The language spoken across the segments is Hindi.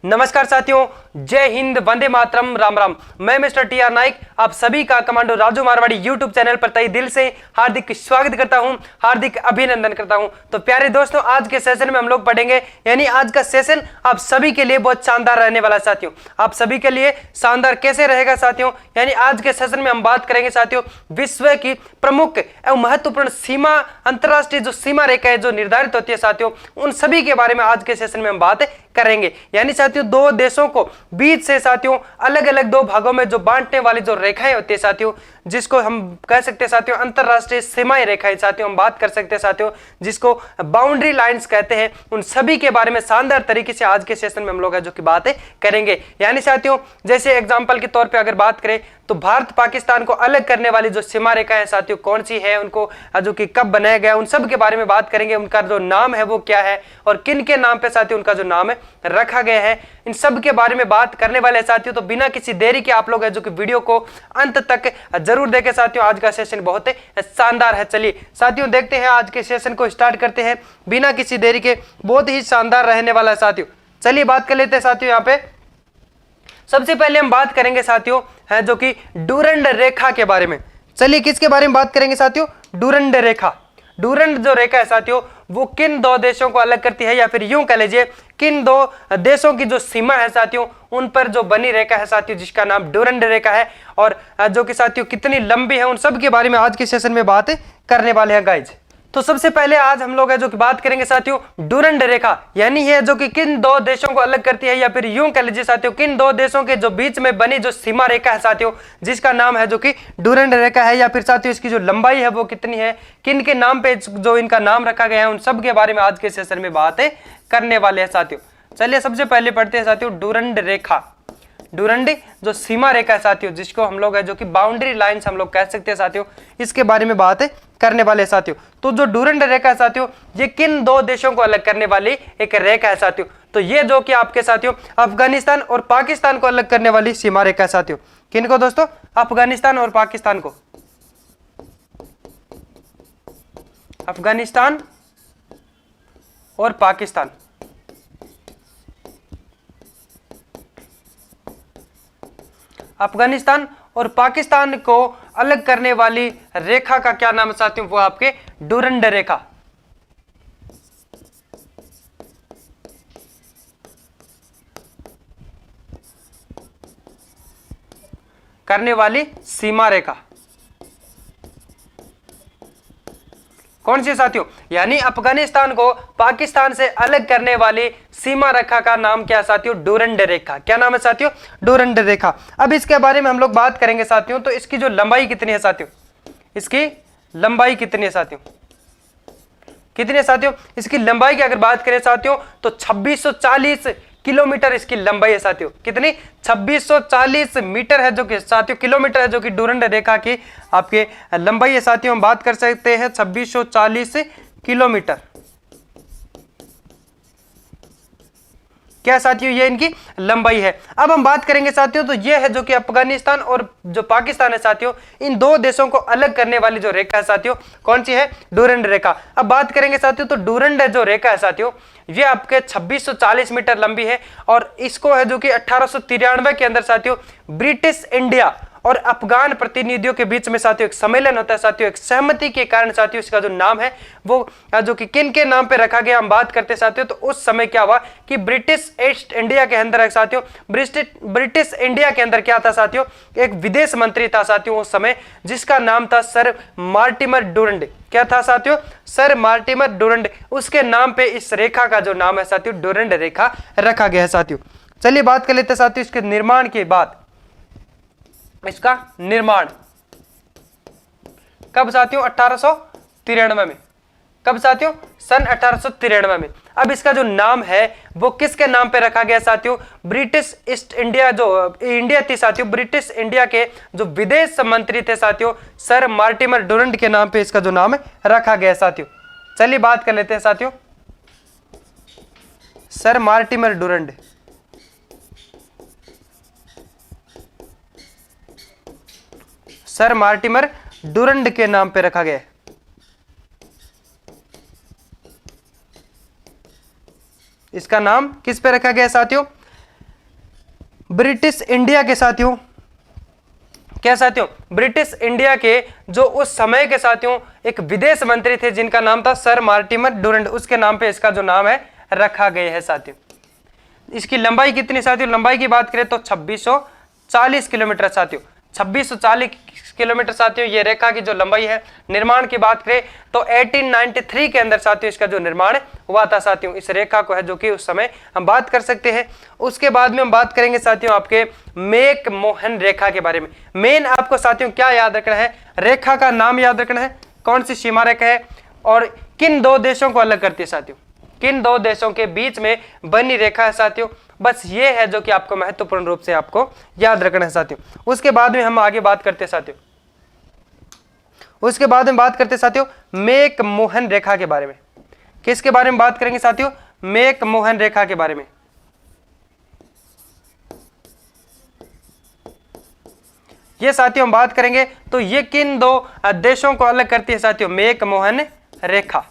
नमस्कार साथियों, जय हिंद, वंदे मातरम, राम राम। मैं मिस्टर टी.आर. नाइक आप सभी का commando Raju Marwari YouTube channel पर तहे दिल से हार्दिक स्वागत करता हूं, हार्दिक अभिनंदन करता हूं। तो प्यारे दोस्तों, आज के सेशन में हम लोग पढ़ेंगे, यानी आज का सेशन आप सभी के लिए बहुत शानदार रहने वाला साथियों। आप सभी के लिए शानदार कैसे रहेगा साथियों, यानी आज के सेशन में हम बात करेंगे साथियों विश्व की प्रमुख एवं महत्वपूर्ण सीमा, अंतरराष्ट्रीय जो सीमा रेखा है जो निर्धारित होती है साथियों, उन सभी के बारे में आज के सेशन में हम बात करेंगे। यानी साथियों दो देशों को बीच से साथियों अलग अलग दो भागों में जो बांटने वाली जो रेखाएं होती है साथियों, जिसको हम कह सकते हैं साथियों अंतरराष्ट्रीय सीमाएं रेखाएं साथियों हम बात कर सकते हैं साथियों, जिसको बाउंड्री लाइंस कहते हैं। उन सभी के बारे में शानदार तरीके से आज के सेशन में हम लोग जो की बातें करेंगे। यानी साथियों जैसे एग्जांपल के तौर पे अगर बात करें तो भारत पाकिस्तान को अलग करने वाली जो सीमा रेखा है साथियों कौन सी है, उनको जो कि कब बनाया गया, उन सब के बारे में बात करेंगे। उनका जो नाम है वो क्या है और किन के नाम पे साथियों उनका जो नाम है रखा गया है, इन सब के बारे में बात करने वाले हैं साथियों। तो बिना किसी देरी के आप लोग है जो कि वीडियो को अंत तक जरूर देखें साथियों, आज का सेशन बहुत शानदार है। चलिए साथियों देखते हैं, आज के सेशन को स्टार्ट करते हैं बिना किसी देरी के, बहुत ही शानदार रहने वाला है साथियों। चलिए बात कर लेते हैं साथियों। यहाँ पे सबसे पहले हम बात करेंगे साथियों है जो कि डूरंड रेखा के बारे में। चलिए किसके बारे में बात करेंगे साथियों, डूरंड रेखा। डूरंड जो रेखा है साथियों वो किन दो देशों को अलग करती है, या फिर यूं कह लीजिए किन दो देशों की जो सीमा है साथियों उन पर जो बनी रेखा है साथियों, जिसका नाम डूरंड रेखा है, और जो कि साथियों कितनी लंबी है, उन सब के बारे में आज के सेशन में बात करने वाले हैं गाइज। तो सबसे पहले आज हम लोग है जो कि बात करेंगे साथियों डूरंड रेखा, यानी है जो कि किन दो देशों को अलग करती है, या फिर यूं कह लीजिए साथियों किन दो देशों के जो बीच में बनी जो सीमा रेखा है साथियों, जिसका नाम है जो कि डूरंड रेखा है, या फिर साथियों इसकी जो लंबाई है वो कितनी है, किन के नाम पे जो इनका नाम रखा गया है, उन सब के बारे में आज के सेशन में बातें करने वाले हैं साथियों। चलिए सबसे पहले पढ़ते हैं साथियों डूरंड रेखा। डूरंड जो सीमा रेखा है साथियों, जिसको हम लोग है जो कि बाउंड्री लाइंस हम लोग कह सकते हैं साथियों, इसके बारे में बात करने वाले साथियों। तो जो डूरंड रेखा है साथियों ये किन दो देशों को अलग करने वाली एक रेखा है साथियों। तो ये जो कि आपके साथियों अफगानिस्तान और पाकिस्तान को अलग करने वाली सीमा रेखा है साथियों। किनको दोस्तों, अफगानिस्तान और पाकिस्तान को। अफगानिस्तान और पाकिस्तान, अफगानिस्तान और पाकिस्तान को अलग करने वाली रेखा का क्या नाम है साथियों, वो आपके डूरंड रेखा। करने वाली सीमा रेखा कौन सी साथियों, यानी अफगानिस्तान को पाकिस्तान से अलग करने वाली सीमा रेखा का नाम क्या साथियों, डूरंड रेखा। क्या नाम है साथियों, डूरंड रेखा। अब इसके बारे में हम लोग बात करेंगे साथियों। तो इसकी जो लंबाई कितनी है साथियों, इसकी लंबाई कितनी है साथियों, कितनी है साथियों, इसकी लंबाई की अगर बात करें साथियों तो 2640 किलोमीटर इसकी लंबाई है साथियों। कितनी, 2640 मीटर है जो कि साथियों, किलोमीटर है जो कि डूरंड रेखा की आपके लंबाई है साथियों। हम बात कर सकते हैं 2640 किलोमीटर। क्या साथियों, ये इनकी लंबाई है। अब हम बात करेंगे साथियों, तो ये है जो कि अफगानिस्तान और जो पाकिस्तान है साथियों, इन दो देशों को अलग करने वाली जो रेखा है साथियों कौन सी है, डूरंड रेखा। अब बात करेंगे साथियों, तो डूरंड जो रेखा है साथियों ये आपके 2640 मीटर लंबी है, और इसको है जो कि 1893 के अंदर साथियों ब्रिटिश इंडिया और अफगान प्रतिनिधियों के बीच में साथियों एक सम्मेलन होता है साथियों, एक सहमति के कारण साथियों इसका जो नाम है वो जो कि किन के नाम पे रखा गया हम बात करते हैं साथियों। तो उस समय क्या हुआ कि ब्रिटिश ईस्ट इंडिया के अंदर साथियों, ब्रिटिश इंडिया के अंदर क्या था साथियों, एक विदेश मंत्री था साथियों उस समय, जिसका नाम था सर मार्टिमर डूरंड। क्या था साथियों, सर मार्टिमर डूरंड। उसके नाम पे इस रेखा का जो नाम है साथियों डूरंड रेखा रखा गया है साथियों। चलिए बात कर लेते हैं साथियों इसके निर्माण के बाद। इसका निर्माण कब साथियों, 1893 में। कब साथियों, सन 1893 में। अब इसका जो नाम है वो किसके नाम पे रखा गया साथियों, ब्रिटिश ईस्ट इंडिया जो इंडिया थी साथियों, ब्रिटिश इंडिया के जो विदेश मंत्री थे साथियों सर मार्टिमर डूरंड के नाम पे इसका जो नाम है रखा गया साथियों। चलिए बात कर लेते हैं साथियों sir Mortimer Durand. Sir Mortimer Durand के नाम पे रखा गया है। इसका नाम किस पे रखा गया साथियों, ब्रिटिश इंडिया के साथियों, क्या साथियों, ब्रिटिश इंडिया के जो उस समय के साथियों एक विदेश मंत्री थे जिनका नाम था सर मार्टिमर डुरंड, उसके नाम पे इसका जो नाम है रखा गया है साथियों। इसकी लंबाई कितनी साथियों, लंबाई की बात करें तो 2640 किलोमीटर साथियों, 2640 किलोमीटर साथियों ये रेखा की जो लंबाई है। निर्माण की बात करें तो 1893 के अंदर साथियों इसका जो निर्माण हुआ था साथियों, इस रेखा को है जो कि उस समय हम बात कर सकते हैं। उसके बाद में हम बात करेंगे साथियों आपके मैक मोहन रेखा के बारे में। मेन आपको साथियों क्या याद रखना है, रेखा का नाम याद रखना है, कौन सी सीमा रेखा है और किन दो देशों को अलग करती है साथियों, किन दो देशों के बीच में बनी रेखा है साथियों। बस ये है जो कि आपको महत्वपूर्ण रूप से आपको याद रखना है साथियों। उसके बाद में हम आगे बात करते हैं साथियों, उसके बाद में बात करते हैं साथियों मैक मोहन रेखा के बारे में। किसके बारे में बात करेंगे साथियों, मैक मोहन रेखा के बारे में। ये साथियों हम बात करेंगे तो ये किन दो देशों को अलग करती है साथियों, मैक मोहन रेखा।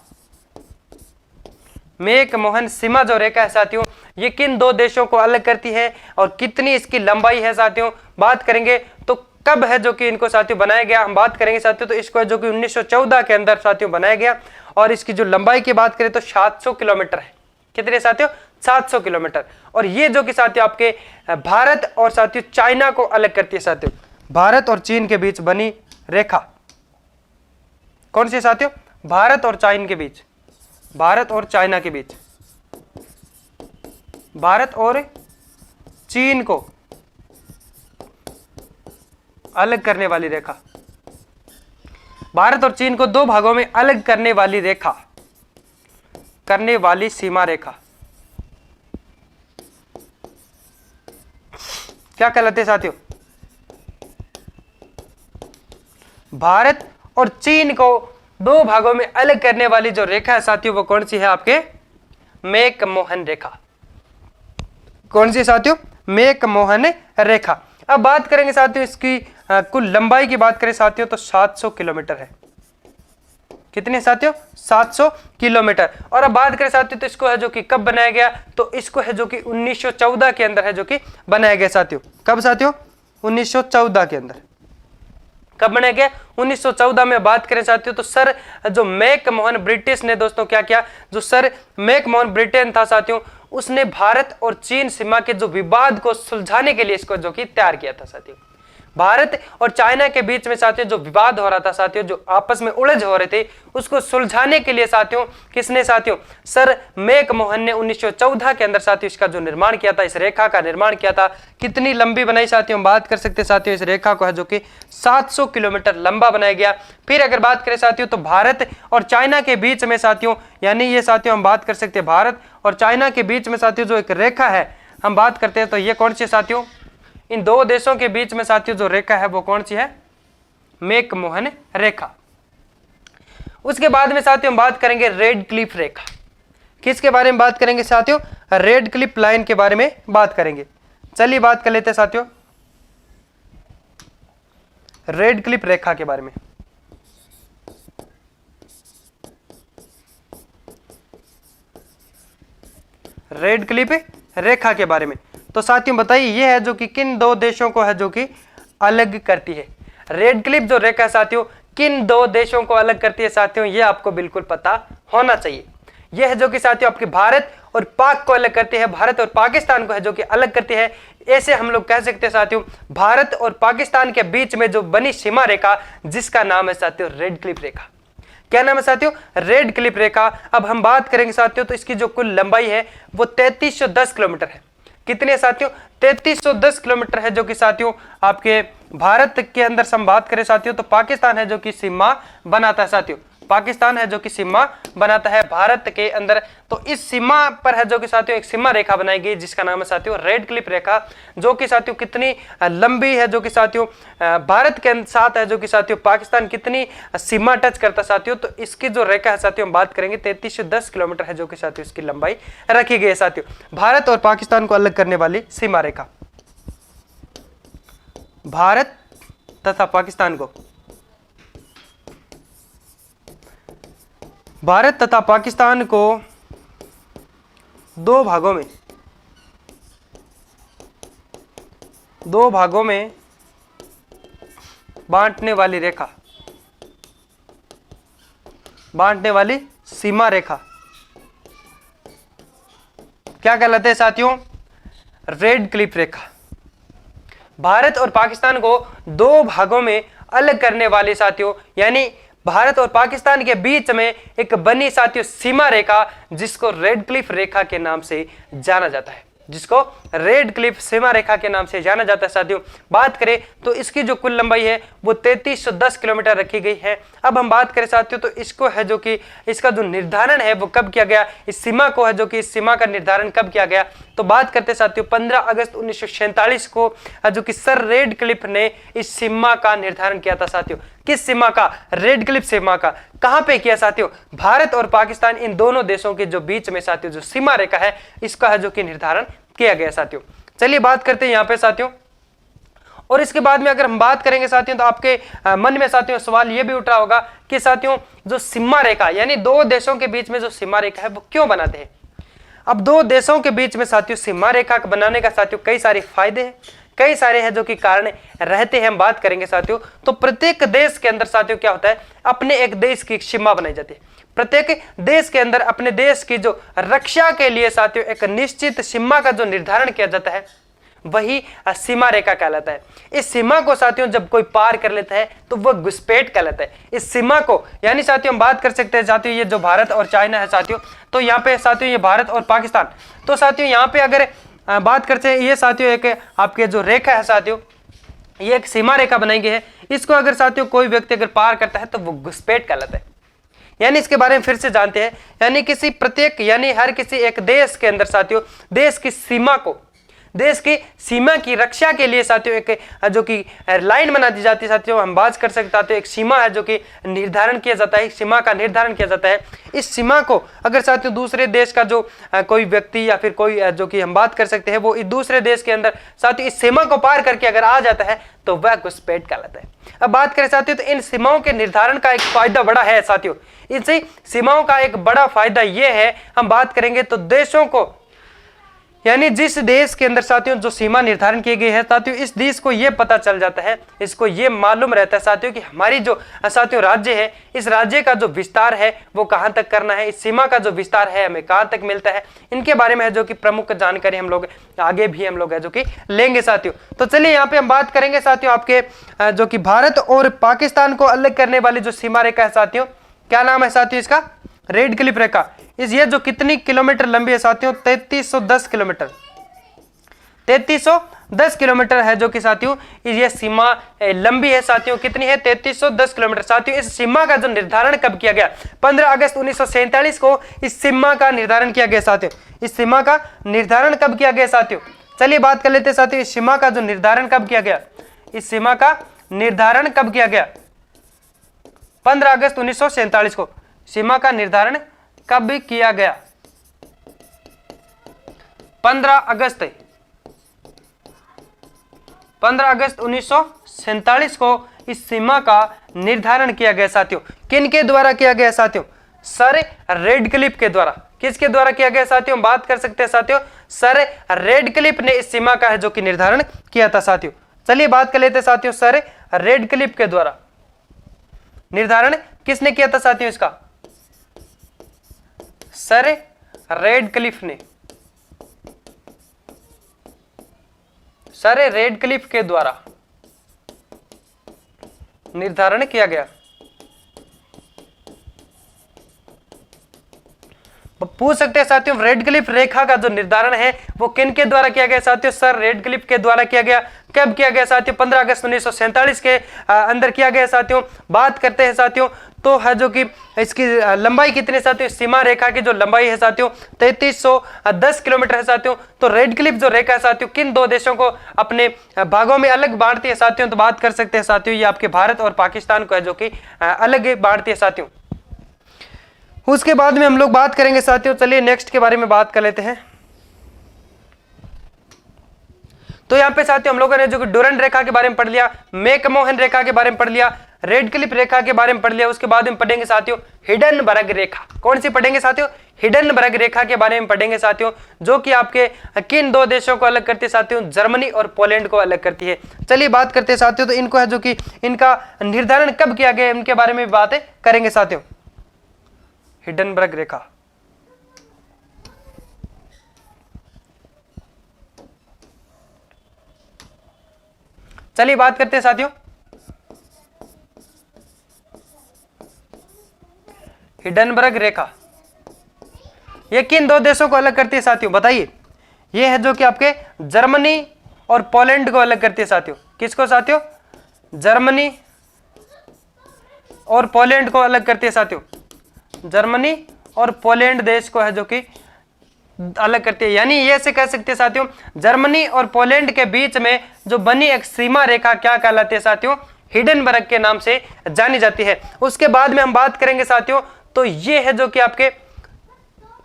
मैक मोहन सीमा जो रेखा है साथियों ये किन दो देशों को अलग करती है और कितनी इसकी लंबाई है साथियों, बात करेंगे तो कब है जो कि इनको साथियों बनाया गया, हम बात करेंगे साथियों तो इसको है जो कि 1914 के अंदर साथियों बनाया गया। और इसकी जो लंबाई की बात करें तो 700 किलोमीटर है। कितने साथियों, 700 किलोमीटर। और ये जो कि साथियों आपके भारत और साथियों चाइना को अलग करती है साथियों, भारत और चीन के बीच बनी रेखा। कौन सी साथियों, भारत और चाइना के बीच, भारत और चाइना के बीच, भारत और चीन को अलग करने वाली रेखा, भारत और चीन को दो भागों में अलग करने वाली रेखा, करने वाली सीमा रेखा क्या कहलाते हैं साथियों, भारत और चीन को दो भागों में अलग करने वाली जो रेखा है साथियों वो कौन सी है, आपके मैक मोहन रेखा। कौन सी साथियों, मैक मोहन रेखा। अब बात करेंगे साथियों इसकी कुल लंबाई की बात करें साथियों तो 700 किलोमीटर है। कितने साथियों, 700 किलोमीटर। और अब बात करें साथियों तो इसको है जो कि कब बनाया गया, तो इसको है जो कि 1914 के अंदर है जो कि बनाया गया साथियों। कब साथियों, 1914 के अंदर। कब बनाया गया, 1914 में। बात करें साथियों तो सर जो मैक मोहन ब्रिटिश ने दोस्तों क्या किया, जो सर मैक मोहन ब्रिटेन था साथियों उसने भारत और चीन सीमा के जो विवाद को सुलझाने के लिए इसको जो कि तैयार किया था साथियों। भारत और चाइना के बीच में साथियों जो विवाद हो रहा था साथियों, जो आपस में उलझ हो रहे थे, उसको सुलझाने के लिए साथियों किसने साथियों, सर मैक मोहन ने 1914 के अंदर साथियों इसका जो निर्माण किया था, इस रेखा का निर्माण किया था। कितनी लंबी बनाई साथियों, बात कर सकते साथियों इस रेखा को है जो कि 700 किलोमीटर लंबा बनाया गया। फिर अगर बात करें साथियों तो भारत और चाइना के बीच में साथियों, यानी ये साथियों हम बात कर सकते हैं भारत और चाइना के बीच में साथियों जो एक रेखा है हम बात करते हैं तो ये कौन सी साथियों, इन दो देशों के बीच में साथियों जो रेखा है वो कौन सी है, मैक मोहन रेखा। उसके बाद में साथियों हम बात करेंगे रेड क्लिफ रेखा। किसके बारे में बात करेंगे साथियों, रेड क्लिफ लाइन के बारे में बात करेंगे। चलिए बात कर लेते हैं साथियों रेड क्लिफ रेखा के बारे में। रेड क्लिफ रेखा के बारे में तो साथियों बताइए ये है जो कि किन दो देशों को है जो कि अलग करती है। रेड क्लिफ जो रेखा है साथियों किन दो देशों को अलग करती है साथियों, ये आपको बिल्कुल पता होना चाहिए। यह है जो कि साथियों आपके भारत और पाक को अलग करती है, भारत और पाकिस्तान को है जो कि अलग करती है। ऐसे हम लोग कह सकते हैं साथियों भारत और पाकिस्तान के बीच में जो बनी सीमा रेखा जिसका नाम है साथियों रेड क्लिफ रेखा। क्या नाम है साथियों, रेड क्लिफ रेखा। अब हम बात करेंगे साथियों तो इसकी जो कुल लंबाई है वो 3310 किलोमीटर है। कितने साथियों, 3310 किलोमीटर है जो कि साथियों आपके भारत के अंदर हम बात करें साथियों तो पाकिस्तान है जो कि सीमा बनाता है साथियों, पाकिस्तान है जो कि सीमा बनाता है भारत के अंदर। तो इस सीमा पर है जो कि साथियों एक सीमा रेखा बनाई गई जिसका नाम है साथियों रेड क्लिफ रेखा, जो कि साथियों कितनी लंबी है, जो कि साथियों भारत के साथ है जो कि साथियों पाकिस्तान कितनी सीमा टच करता साथियों। तो इसकी जो रेखा है साथियों हम बात करेंगे 3310 किलोमीटर है जो कि साथियों इसकी लंबाई रखी गई है साथियों, भारत और पाकिस्तान को अलग करने वाली सीमा रेखा। भारत तथा पाकिस्तान को, भारत तथा पाकिस्तान को दो भागों में दो भागों में बांटने वाली रेखा, बांटने वाली सीमा रेखा क्या कहलाते हैं साथियों? रेड क्लिफ रेखा। भारत और पाकिस्तान को दो भागों में अलग करने वाली साथियों, यानी भारत और पाकिस्तान के बीच में एक बनी साथियों सीमा रेखा, जिसको रेड क्लिफ रेखा के नाम से जाना जाता है, जिसको रेड क्लिफ सीमा रेखा के नाम से जाना जाता है साथियों। बात करें तो इसकी जो कुल लंबाई है वो 3310 किलोमीटर रखी गई है। अब हम बात करें साथियों तो इसको है जो कि इसका जो निर्धारण है वो कब किया गया, इस सीमा को है जो कि इस सीमा का निर्धारण कब किया गया, तो बात करते साथियों 15 अगस्त 1947 को जो कि सर रेड क्लिफ ने इस सीमा का निर्धारण किया था साथियों। किस सीमा का? रेड क्लिफ सीमा का। कहां पे किया साथियों? भारत और पाकिस्तान इन दोनों देशों के जो बीच में साथियों जो सीमा रेखा है इसका है जो कि निर्धारण किया गया साथियों। चलिए बात करते हैं यहां पे साथियों, और इसके बाद में अगर हम बात करेंगे साथियों तो आपके मन में साथियों सवाल यह भी उठ रहा होगा कि साथियों जो सीमा रेखा यानी दो देशों के बीच में जो सीमा रेखा है वो क्यों बनाते हैं? अब दो देशों के बीच में साथियों सीमा रेखा बनाने का साथियों कई सारे फायदे हैं, कई सारे हैं जो कि कारण रहते हैं। हम बात करेंगे साथियों तो प्रत्येक देश के अंदर साथियों क्या होता है, अपने एक देश की सीमा बनाई जाती है। प्रत्येक देश के अंदर अपने देश की जो रक्षा के लिए साथियों एक निश्चित सीमा का जो निर्धारण किया जाता है वही सीमा रेखा कहलाता है। इस सीमा को साथियों जब कोई पार कर लेता है तो वह घुसपैठ कहलाता है। इस सीमा को यानी साथियों हम बात कर सकते हैं साथियों ये जो भारत और चाइना है साथियों, तो यहाँ पे साथियों ये भारत और पाकिस्तान, तो साथियों यहाँ पे अगर बात करते हैं ये साथियों एक आपके जो रेखा है साथियों ये एक सीमा रेखा बनाई गई है। इसको अगर साथियों कोई व्यक्ति अगर पार करता है तो वो घुसपैठ कहलाता है। यानी इसके बारे में फिर से जानते हैं, यानी किसी प्रत्येक यानी हर किसी एक देश के अंदर साथियों देश की सीमा को, देश की सीमा की रक्षा के लिए साथियों एक जो कि लाइन बना दी जाती है साथियों। हम बात कर सकते हैं एक सीमा है जो कि निर्धारण किया जाता है, एक सीमा का निर्धारण किया जाता है। इस सीमा को अगर साथियों दूसरे देश का जो कोई व्यक्ति या फिर कोई जो कि हम बात कर सकते हैं वो इस दूसरे देश के अंदर साथियों इस सीमा को पार करके अगर आ जाता है तो वह घुसपैठ कहलाता है। अब बात करें साथियों तो इन सीमाओं के निर्धारण का एक फायदा बड़ा है साथियों। इनसे सीमाओं का एक बड़ा फायदा यह है, हम बात करेंगे तो देशों को यानी जिस देश के अंदर साथियों जो सीमा निर्धारण की गई है साथियों इस देश को यह पता चल जाता है, इसको यह मालूम रहता है साथियों कि हमारी जो साथियों राज्य है इस राज्य का जो विस्तार है वो कहां तक करना है, इस सीमा का जो विस्तार है हमें कहां तक मिलता है। इनके बारे में है जो कि प्रमुख जानकारी हम लोग आगे भी हम लोग है जो कि लेंगे साथियों। तो चलिए यहाँ पे हम बात करेंगे साथियों आपके जो कि भारत और पाकिस्तान को अलग करने वाली जो सीमा रेखा है साथियों, क्या नाम है साथियों इसका? रेड क्लिफ रेखा। इस ये जो कितनी किलोमीटर लंबी है साथियों? 3310 किलोमीटर, 3310 किलोमीटर है जो कि साथियों ये सीमा लंबी है साथियों। कितनी है? 3310 किलोमीटर। साथियों इस सीमा का जो निर्धारण कब किया गया? 15 अगस्त 1947 को इस सीमा का निर्धारण किया गया साथियों। इस सीमा का निर्धारण कब किया गया साथियों? चलिए बात कर लेते हैं साथियों इस सीमा का जो निर्धारण कब किया गया। इस सीमा का निर्धारण कब किया गया? 15 अगस्त 1947 को सीमा का निर्धारण कब किया गया? 15 अगस्त 1947 को इस सीमा का निर्धारण किया गया साथियों। किन के द्वारा किया गया साथियों? सर रेड क्लिफ के द्वारा। किसके द्वारा किया गया साथियों? बात कर सकते हैं साथियों सर रेड क्लिफ ने इस सीमा का है जो कि निर्धारण किया था साथियों। चलिए बात कर लेते हैं साथियों सर रेड क्लिफ के द्वारा निर्धारण किसने किया था साथियों? इसका सर रेड क्लिफ ने, सर रेड क्लिफ के द्वारा निर्धारण किया गया। पूछ सकते हैं साथियों रेड क्लिफ रेखा का जो निर्धारण है वो किन के द्वारा किया गया साथियों? सर रेड क्लिफ के द्वारा किया गया। कब किया गया साथियों? 15 अगस्त 1947 के अंदर किया गया साथियों। बात करते हैं साथियों तो है जो कि इसकी लंबाई कितनी साथियों? सीमा रेखा की जो लंबाई है साथियों 3310 किलोमीटर है साथियों। तो रेड क्लिफ जो रेखा है साथियों किन दो देशों को अपने भागों में अलग बांटती है साथियों? तो बात कर सकते हैं साथियों ये आपके भारत और पाकिस्तान को है जो कि अलग बांटती है साथियों। उसके बाद में हम लोग बात करेंगे साथियों, चलिए नेक्स्ट के बारे में बात कर लेते हैं। तो यहाँ पे साथियों हम लोगों ने जो कि डुरंड रेखा के बारे में पढ़ लिया, मैकमोहन रेखा के बारे में पढ़ लिया, रेड क्लिफ रेखा के बारे में पढ़ लिया। उसके बाद में पढ़ेंगे साथियों हिडनबर्ग रेखा। कौन सी पढ़ेंगे साथियों? हिडनबर्ग रेखा के बारे में पढ़ेंगे साथियों, जो कि आपके किन दो देशों को अलग करती है साथियों, जर्मनी और पोलैंड को अलग करती है। चलिए बात करते हैं साथियों, तो इनको है जो कि इनका निर्धारण कब किया गया इनके बारे में बातें करेंगे साथियों। हिडनबर्ग रेखा, चलिए बात करते हैं साथियों, हिडनबर्ग रेखा ये किन दो देशों को अलग करती है साथियों, बताइए। ये है जो कि आपके जर्मनी और पोलैंड को अलग करती है साथियों। किसको साथियों, जर्मनी और पोलैंड को अलग करती है साथियों। जर्मनी और पोलैंड देश को है जो कि अलग करती है, यानी ये से कह सकते हैं साथियों, जर्मनी और पोलैंड के बीच में जो बनी एक सीमा रेखा क्या कहलाती है साथियों, हिडनबर्ग के नाम से जानी जाती है। उसके बाद में हम बात करेंगे साथियों, तो ये है जो कि आपके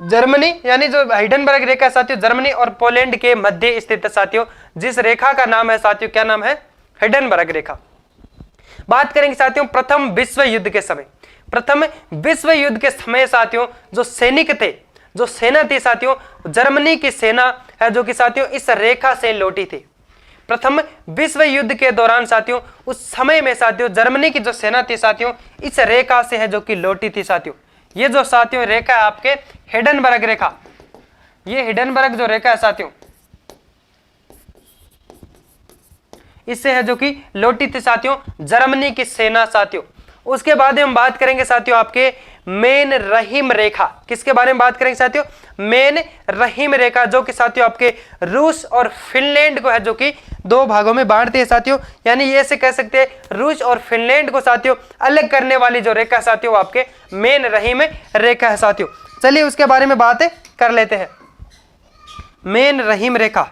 जर्मनी, यानी जो हिडनबर्ग रेखा साथियों जर्मनी और पोलैंड के मध्य स्थित है साथियों, जिस रेखा का नाम है साथियों, क्या नाम है, हिडनबर्ग रेखा। बात करेंगे साथियों प्रथम विश्व युद्ध के समय। प्रथम विश्व युद्ध के समय साथियों जो सैनिक थे, जो सेना थी साथियों, जर्मनी की सेना है जो कि साथियों इस रेखा से लौटी थी। प्रथम विश्व युद्ध के दौरान साथियों उस समय में साथियों जर्मनी की जो सेना थी साथियों इस रेखा से है जो कि लौटी थी साथियों। ये जो साथियों रेखा है आपके हिडनबर्ग रेखा, ये हिडनबर्ग जो रेखा है साथियों इससे है जो कि लौटी थी साथियों जर्मनी की सेना साथियों। उसके बाद हम बात करेंगे साथियों आपके मेन रहीम रेखा। किसके बारे में बात करेंगे साथियों, मेन रहीम रेखा, जो कि साथियों आपके रूस और फिनलैंड को है जो कि दो भागों में बांटते हैं साथियों, यानी ये से कह सकते हैं रूस और फिनलैंड को साथियों अलग करने वाली जो रेखा साथियों आपके मेन रहीम रेखा है साथियों। चलिए उसके बारे में बात कर लेते हैं। मेन रहीम रेखा,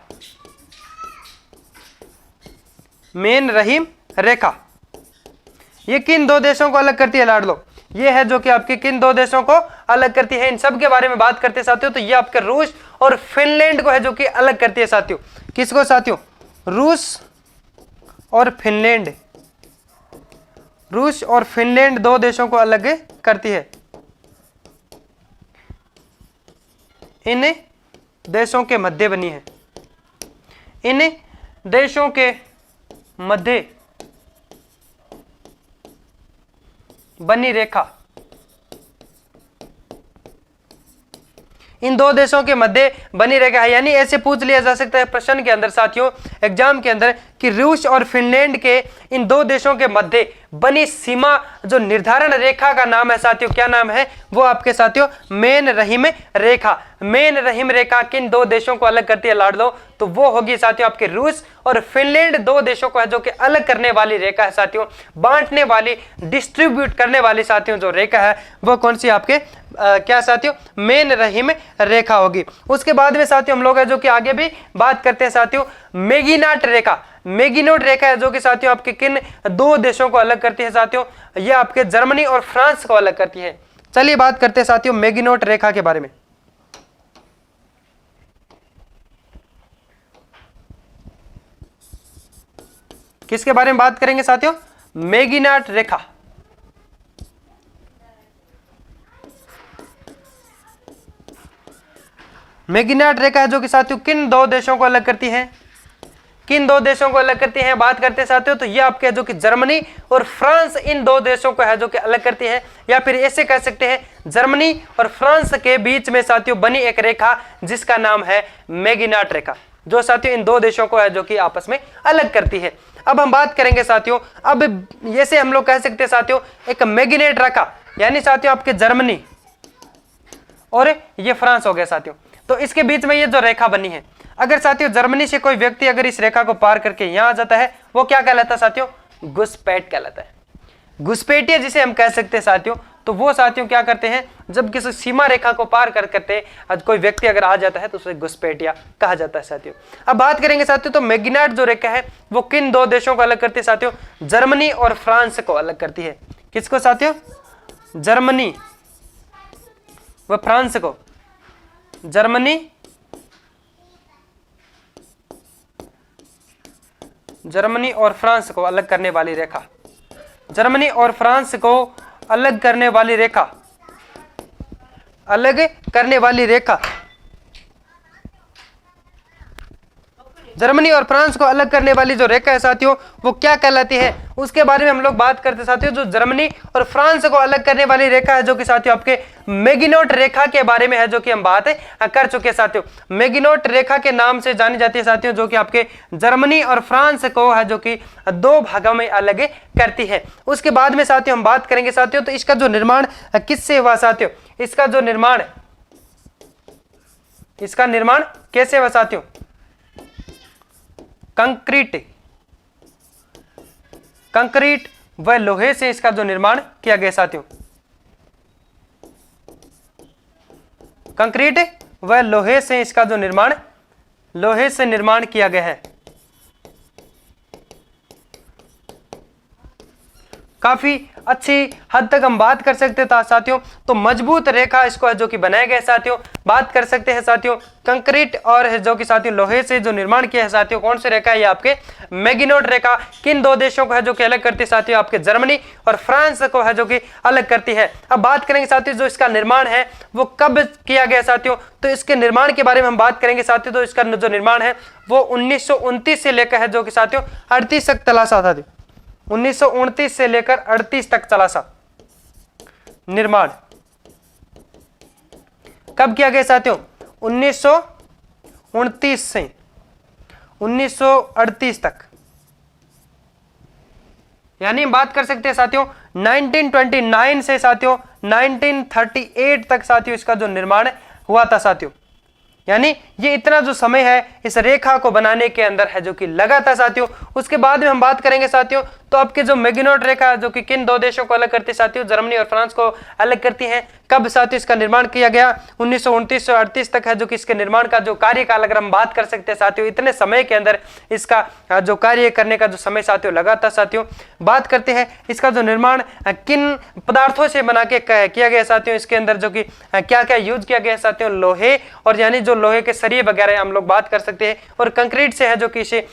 मेन रहीम रेखा ये किन दो देशों को अलग करती है लाडलो, ये है जो कि आपके किन दो देशों को अलग करती है, इन सब के बारे में बात करते हैं साथियों। तो ये आपके रूस और फिनलैंड को है जो कि अलग करती है साथियों। किसको साथियों, रूस और फिनलैंड, रूस और फिनलैंड दो देशों को अलग करती है। इन देशों के मध्य बनी है, इन देशों के मध्य बनी रेखा, इन दो देशों के मध्य बनी रेखा है। यानी ऐसे पूछ लिया जा सकता है प्रश्न के अंदर साथियों, एग्जाम के अंदर, कि रूस और फिनलैंड के इन दो देशों के मध्य बनी सीमा जो निर्धारण रेखा का नाम है साथियों, क्या नाम है, वो आपके साथियों मेन रहीम रेखा। मेन रहीम रेखा किन दो देशों को अलग करती है लाडलो, तो वो होगी साथियों आपके रूस और फिनलैंड दो देशों को है जो कि अलग करने वाली रेखा है साथियों, बांटने वाली, डिस्ट्रीब्यूट करने वाली साथियों जो रेखा है वो कौन सी आपके क्या साथियों, मेन रहीम रेखा होगी। उसके बाद में साथियों हम लोग है जो कि आगे भी बात करते हैं साथियों मेगिनाट रेखा। मेगिनोट रेखा है जो कि साथियों आपके किन दो देशों को अलग करती है साथियों, ये आपके जर्मनी और फ्रांस को अलग करती है। चलिए बात करते हैं साथियों मेगिनोट रेखा के बारे में। किसके बारे में बात करेंगे साथियों, मेगिनाट रेखा। मेगिनाट रेखा है जो कि साथियों किन दो देशों को अलग करती है, किन दो देशों को अलग करती है बात करते हैं साथियों, तो ये आपके जो कि जर्मनी और फ्रांस इन दो देशों को है जो कि अलग करती है, या फिर ऐसे कह सकते हैं जर्मनी और फ्रांस के बीच में साथियों बनी एक रेखा जिसका नाम है मेगिनाट रेखा, जो साथियों इन दो देशों को है जो कि आपस में अलग करती है। अब हम बात करेंगे साथियों, अब जैसे हम लोग कह सकते हैं साथियों एक मेगिनेट रेखा, यानी साथियों आपके जर्मनी और ये फ्रांस हो गया साथियों, तो इसके बीच में ये जो रेखा बनी है, अगर साथियों जर्मनी से कोई व्यक्ति अगर इस रेखा को पार करके यहां आ जाता है, वो क्या कहलाता है साथियों, घुसपैठ कहलाता है। घुसपैठिया जिसे हम कह सकते हैं साथियों, तो वो साथियों क्या करते हैं, जब किसी सीमा रेखा को पार करते कोई व्यक्ति अगर आ जाता है तो उसे घुसपैठिया कहा जाता है साथियों। अब बात करेंगे साथियों तो मेगिनाट जो रेखा है वो किन दो देशों को अलग करती है साथियों, जर्मनी और फ्रांस को अलग करती है। किसको साथियों, जर्मनी व फ्रांस को, जर्मनी और फ्रांस को अलग करने वाली रेखा, जर्मनी और फ्रांस को अलग करने वाली रेखा, अलग करने वाली रेखा, जर्मनी और फ्रांस को अलग करने वाली जो रेखा है साथियों वो क्या कहलाती है, उसके बारे में हम लोग बात करते हैं साथियों। जो जर्मनी और फ्रांस को अलग करने वाली रेखा है जो कि साथियों आपके मैगिनोट रेखा के बारे में है, जो कि हम बात कर चुके हैं साथियों। मैगिनोट रेखा के नाम से जानी जाती है साथियों, जो कि आपके जर्मनी और फ्रांस को है जो कि दो भागों में अलग करती है। उसके बाद में साथियों हम बात करेंगे साथियों, तो इसका जो निर्माण किससे हुआ साथियों, इसका जो निर्माण, इसका निर्माण कैसे हुआ साथियों, कंक्रीट व लोहे से इसका जो निर्माण किया गया साथियों, कंक्रीट व लोहे से इसका जो निर्माण, लोहे से निर्माण किया गया है। काफी अच्छी हद तक हम बात कर सकते थे साथियों, तो मजबूत रेखा इसको है जो कि बनाया गया है साथियों। बात कर सकते हैं साथियों कंक्रीट और है जो कि साथियों लोहे से जो निर्माण किया है साथियों, कौन सी रेखा है, ये आपके मैगिनोट रेखा। किन दो देशों को है जो कि अलग करती है साथियों, आपके जर्मनी और फ्रांस को है जो कि अलग करती है। अब बात करेंगे साथियों जो इसका निर्माण है वो कब किया गया साथियों, तो इसके निर्माण के बारे में हम बात करेंगे साथियों। तो इसका जो निर्माण है वो 1929 से लेकर है जो कि साथियों 38 तक चला साथियों, 1929 से लेकर 38 तक चला सा निर्माण। कब किया गया साथियों, 1929 से 1938 तक, यानी बात कर सकते हैं साथियों 1929 से साथियों 1938 तक साथियों इसका जो निर्माण हुआ था साथियों। यानी ये इतना जो समय है इस रेखा को बनाने के अंदर है जो कि लगा था साथियों। उसके बाद में हम बात करेंगे साथियों, तो आपके जो मैगिनोट रेखा है जो कि किन दो देशों को अलग करती है साथियों, जर्मनी और फ्रांस को अलग करती है। कब साथियों इसका निर्माण किया गया, 1929 से 38 तक है जो कि इसके निर्माण का जो कार्यकाल अगर हम बात कर सकते हैं साथियों, इतने समय के अंदर इसका जो कार्य करने का जो समय साथियों लगा था साथियों। बात करते हैं इसका जो निर्माण किन पदार्थों से बना के किया गया साथियों, इसके अंदर जो कि क्या क्या यूज किया गया साथियों, लोहे और यानी जो लोहे के सरिये वगैरह हम लोग बात कर सकते हैं, और कंक्रीट से है जो कि इसे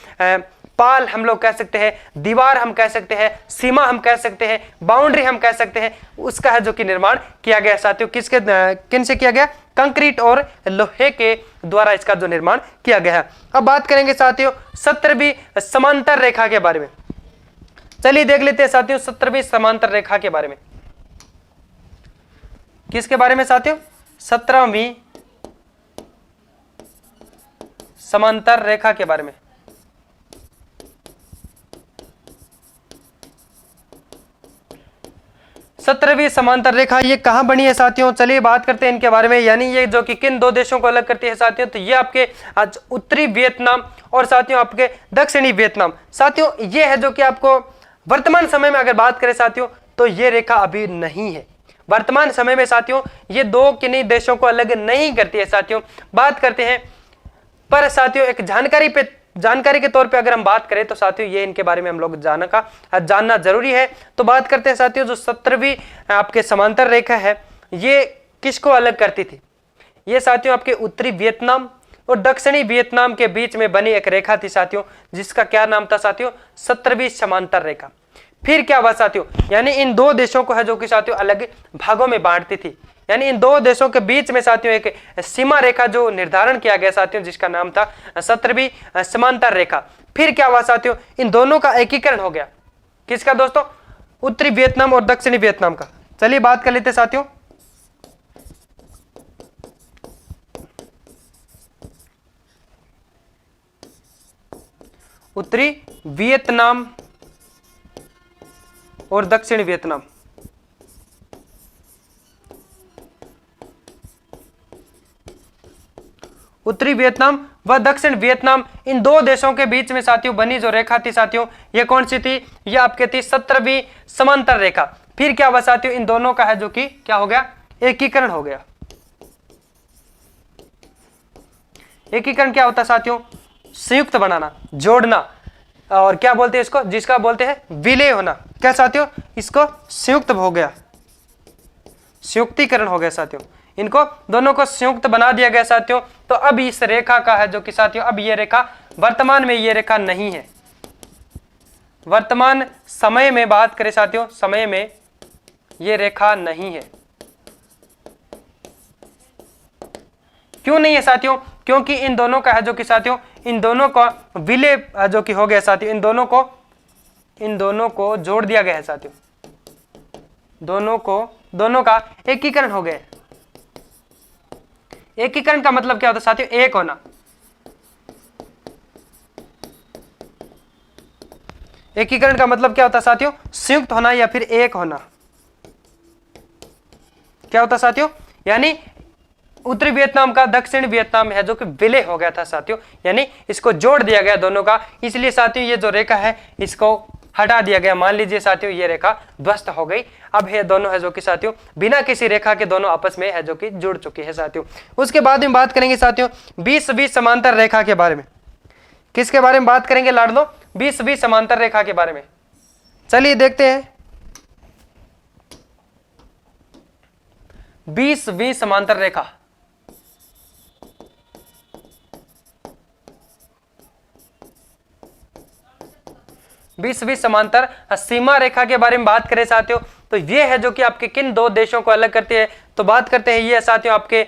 पाल हम लोग कह सकते हैं, दीवार हम कह सकते हैं, सीमा हम कह सकते हैं, बाउंड्री हम कह सकते हैं, उसका है जो कि निर्माण किया गया साथियों। किसके किन से किया गया, कंक्रीट और लोहे के द्वारा इसका जो निर्माण किया गया है। अब बात करेंगे साथियों 17वीं समांतर रेखा के बारे में। चलिए देख लेते हैं साथियों 17वीं समांतर रेखा के बारे में। किसके बारे में साथियों, 17वीं समांतर रेखा के बारे में। सत्रहवीं समांतर रेखा ये कहां बनी है साथियों, चलिए बात करते हैं इनके बारे में। यानी ये जो कि किन दो देशों को अलग करती है साथियों, तो ये आपके आज उत्तरी वियतनाम और साथियों आपके दक्षिणी वियतनाम। साथियों ये है जो कि आपको वर्तमान समय में अगर बात करें साथियों, तो ये रेखा अभी नहीं है वर्तमान समय में साथियों, ये दो किन्हीं देशों को अलग नहीं करती है साथियों। बात करते हैं पर साथियों एक जानकारी के तौर पे अगर हम बात करें तो साथियों ये इनके बारे में हम लोग जानना जरूरी है। तो बात करते हैं साथियों जो 17वीं आपके समांतर रेखा है ये किसको अलग करती थी, ये साथियों आपके उत्तरी वियतनाम और दक्षिणी वियतनाम के बीच में बनी एक रेखा थी साथियों, जिसका क्या नाम था साथियों, 17वीं समांतर रेखा। फिर क्या हुआ साथियों, यानी इन दो देशों को है जो कि साथियों अलग भागों में बांटती थी। यानी इन दो देशों के बीच में साथियों एक सीमा रेखा जो निर्धारण किया गया साथियों, जिसका नाम था 17वीं समांतर रेखा। फिर क्या हुआ साथियों, इन दोनों का एकीकरण हो गया। किसका दोस्तों, उत्तरी वियतनाम और दक्षिणी वियतनाम का। चलिए बात कर लेते साथियों। उत्तरी वियतनाम और दक्षिण वियतनाम। उत्तरी वियतनाम व दक्षिण वियतनाम इन दो देशों के बीच में साथियों बनी जो रेखा थी साथियों, ये कौन सी थी, ये आपके थी 17वीं समांतर रेखा। फिर क्या हुआ साथियों, इन दोनों का है जो कि क्या हो गया, एकीकरण हो गया। एकीकरण क्या होता है साथियों, संयुक्त बनाना, जोड़ना, और क्या बोलते हैं इसको, जिसका बोलते हैं विलय होना। क्या साथियों, इसको संयुक्त हो गया, संयुक्तिकरण हो गया साथियों। इनको दोनों को संयुक्त बना दिया गया साथियों। तो अब इस रेखा का है जो कि साथियों, अब ये रेखा वर्तमान में ये रेखा नहीं है। वर्तमान समय में बात करें साथियों, समय में ये रेखा नहीं है। क्यों नहीं है साथियों? क्योंकि इन दोनों का है जो कि साथियों, इन दोनों का विलय जो कि हो गया साथियों, इन दोनों को जोड़ दिया गया है साथियों, दोनों का एकीकरण हो गया। एकीकरण का मतलब क्या होता है साथियों? एक होना। एकीकरण का मतलब क्या होता है साथियों? संयुक्त होना या फिर एक होना। क्या होता साथियों? यानी उत्तरी वियतनाम का दक्षिण वियतनाम में है जो कि विलय हो गया था साथियों, यानी इसको जोड़ दिया गया दोनों का, इसलिए साथियों ये जो रेखा है इसको हटा दिया गया। मान लीजिए साथियों ये रेखा ध्वस्त हो गई, अब ये दोनों है जो कि साथियों बिना किसी रेखा के दोनों आपस में है जो कि जुड़ चुकी है साथियों। उसके बाद में बात करेंगे साथियों 20-20 समांतर रेखा के बारे में। किसके बारे में बात करेंगे लाडलो? 20-20 समांतर रेखा के बारे में। चलिए देखते हैं 20-20 समांतर रेखा। 20-20 समांतर सीमा रेखा के बारे में बात करें साथियों, तो ये है जो कि आपके किन दो देशों को अलग करती है। तो बात करते हैं ये साथियों आपके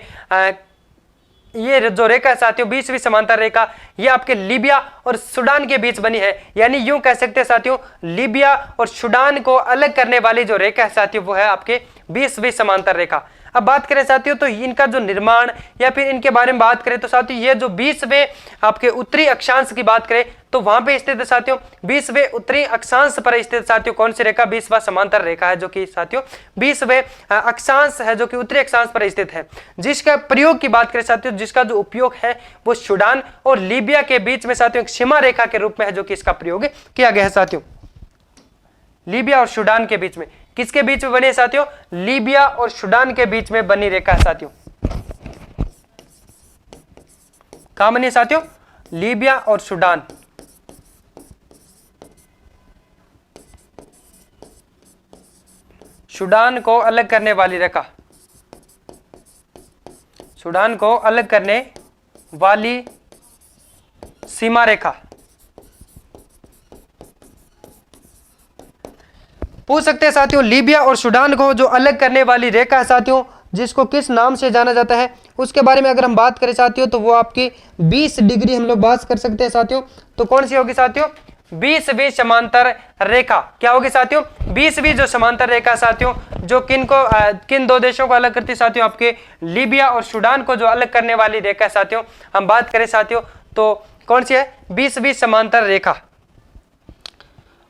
ये जो रेखा है साथियों 20-20 समांतर रेखा, ये आपके लीबिया और सूडान के बीच बनी है। यानी यूं कह सकते हैं साथियों, लीबिया और सूडान को अलग करने वाली जो रेखा है साथियों वो है आपके 20-20 समांतर रेखा। अब बात करें साथियों तो इनका जो निर्माण या फिर इनके बारे में बात करें तो साथियों ये जो 20वें आपके उत्तरी अक्षांश की बात करें तो वहां पे स्थित है साथियों 20वें उत्तरी अक्षांश पर स्थित साथियों कौन सी रेखा? 20वां समांतर रेखा है जो कि साथियों 20वें अक्षांश है जो कि उत्तरी अक्षांश पर स्थित है। जिसका प्रयोग की बात करें साथियों, जिसका जो उपयोग है वो सूडान और लीबिया के बीच में साथियों एक सीमा रेखा के रूप में है जो कि इसका प्रयोग किया गया है साथियों। लीबिया और सूडान के बीच में, किसके बीच में बनी है साथियों? लीबिया और सूडान के बीच में बनी रेखा है साथियों। कहां बनी है साथियों? लीबिया और सूडान। सूडान को अलग करने वाली रेखा, सूडान को अलग करने वाली सीमा रेखा। पूछ सकते हैं साथियों लीबिया और सूडान को जो अलग करने वाली रेखा है साथियों जिसको किस नाम से जाना जाता है, उसके बारे में अगर हम बात करें साथियों तो वो आपकी 20 डिग्री हम लोग बात कर सकते हैं साथियों। तो कौन सी होगी साथियों? 20-20 समांतर रेखा। क्या होगी साथियों? 20-20 जो समांतर रेखा साथियों जो किन दो देशों को अलग करती है साथियों? आपके लीबिया और सूडान को जो अलग करने वाली रेखा साथियों हम बात करें साथियों तो कौन सी है? 20-20 समांतर रेखा।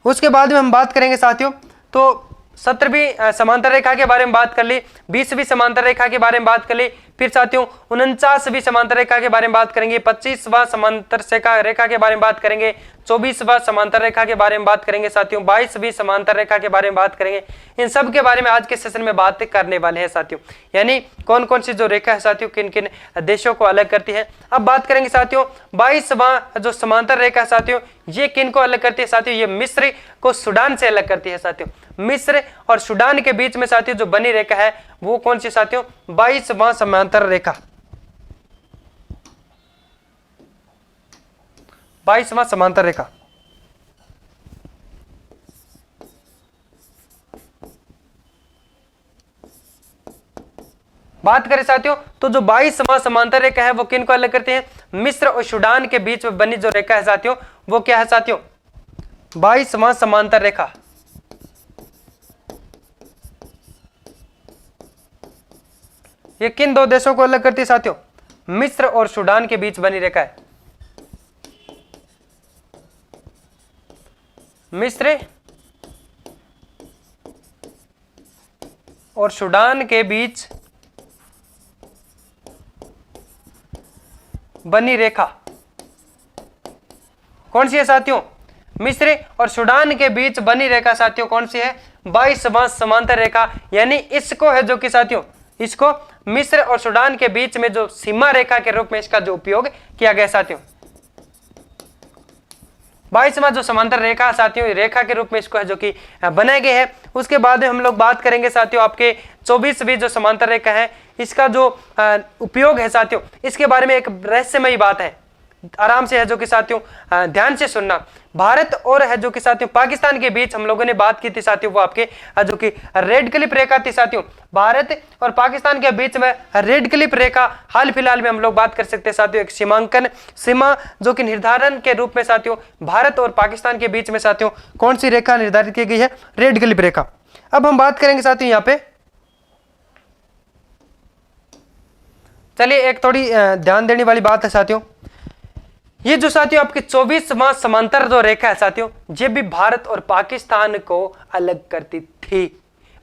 उसके बाद में हम बात करेंगे साथियों तो 17वीं समांतर रेखा के बारे में बात कर ली, 20वीं समांतर रेखा के बारे में बात कर ली, फिर साथियों 49वीं समांतर रेखा के बारे में बात करेंगे, 25वां समांतर रेखा के बारे में बात करेंगे, 24वां समांतर रेखा के बारे में बात करेंगे साथियों, 22वीं समांतर रेखा के बारे में बात करेंगे। इन सब के बारे में आज के सेशन में बात करने वाले हैं साथियों, यानी कौन कौन सी जो रेखा है साथियों किन किन देशों को अलग करती है। अब बात करेंगे साथियों 22वां जो समांतर रेखा है साथियों ये किन को अलग करती है साथियों? ये मिस्र को सूडान से अलग करती है साथियों। मिस्र और सूडान के बीच में साथियों जो बनी रेखा है वो कौन सी साथियों? 22वां समांतर रेखा। 22वां समांतर रेखा। बात करें साथियों तो जो 22वां समांतर रेखा है वो किन को अलग करते हैं? मिस्र और सूडान के बीच में बनी जो रेखा है साथियों वो क्या है साथियों? 22वां समांतर रेखा। ये किन दो देशों को अलग करती है साथियों? मिस्र और सूडान के बीच बनी रेखा है। मिस्र और सूडान के बीच बनी रेखा कौन सी है साथियों? मिस्र और सूडान के बीच बनी रेखा साथियों कौन सी है? 22वां समांतर रेखा। यानी इसको है जो कि साथियों इसको मिस्र और सूडान के बीच में जो सीमा रेखा के रूप में इसका जो उपयोग किया गया साथियों। 22वां जो समांतर रेखा साथियों रेखा के रूप में इसको है जो कि बनाए गए हैं। उसके बाद में हम लोग बात करेंगे साथियों आपके 24वीं जो समांतर रेखा है इसका जो उपयोग है साथियों इसके बारे में एक रहस्यमयी बात है। आराम से है जो कि साथियों ध्यान से सुनना। भारत और है जो कि साथियों पाकिस्तान के बीच हम लोगों ने बात की थी साथियों, वो आपके जो कि रेड क्लिफ रेखा थी साथियों। भारत और पाकिस्तान के बीच में रेड क्लिफ रेखा हाल फिलहाल में हम लोग बात कर सकते हैं साथियों, एक सीमांकन सीमा जो कि निर्धारण के रूप में साथियों भारत और पाकिस्तान के बीच में साथियों कौन सी रेखा निर्धारित की गई है, रेड क्लिफ रेखा। अब हम बात करेंगे साथियों यहाँ पे, चलिए एक थोड़ी ध्यान देने वाली बात है साथियों, ये जो साथियों आपकी 24वां समांतर जो रेखा है साथियों, ये भी भारत और पाकिस्तान को अलग करती थी,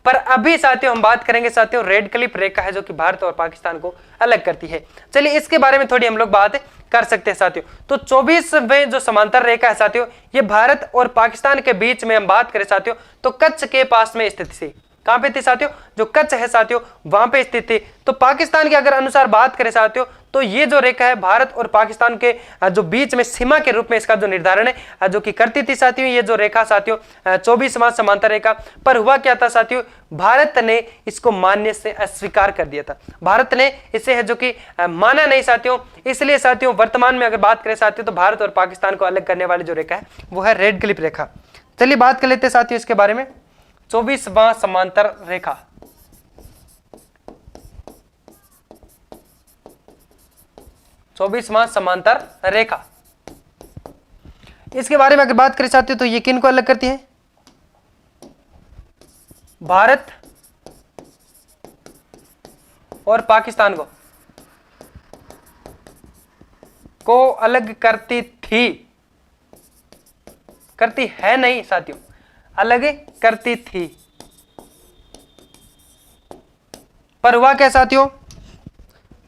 पर अभी साथियों हम बात करेंगे साथियों रेड क्लिफ रेखा है जो कि भारत और पाकिस्तान को अलग करती है। चलिए इसके बारे में थोड़ी हम लोग बात कर सकते हैं साथियों। तो 24वें जो समांतर रेखा है साथियों, ये भारत और पाकिस्तान के बीच में हम बात करें साथियों तो कच्छ के पास में स्थित थी। कहां पे थी साथियों, जो कच्छ है साथियों वहां पे स्थित थी। तो पाकिस्तान के अगर अनुसार बात करें साथियों तो ये जो रेखा है भारत और पाकिस्तान के जो बीच में सीमा के रूप में इसका जो निर्धारण है जो कि करती थी साथियों, ये जो रेखा साथियों 24वां समांतर रेखा। पर हुआ क्या था साथियों, भारत ने इसको मानने से अस्वीकार कर दिया था, भारत ने इसे है जो कि माना नहीं साथियों। इसलिए साथियों वर्तमान में अगर बात करें साथियों तो भारत और पाकिस्तान को अलग करने वाली जो रेखा है वो है रेड क्लिफ रेखा। चलिए बात कर लेते हैं साथियों इसके बारे में, 24वां समांतर रेखा। चौबीसवां समांतर रेखा, इसके बारे में अगर बात करें साथियों तो ये किन को अलग करती है, भारत और पाकिस्तान को अलग करती थी, करती है नहीं साथियों, अलग करती थी। पर हुआ क्या साथियों,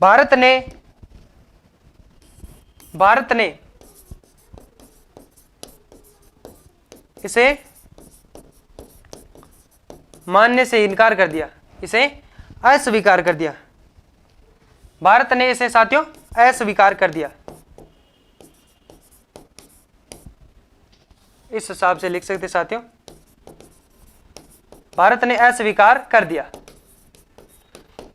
भारत ने इसे मानने से इनकार कर दिया, इसे अस्वीकार कर दिया, भारत ने इसे साथियों अस्वीकार कर दिया। इस हिसाब से लिख सकते साथियों, भारत ने अस्वीकार कर दिया।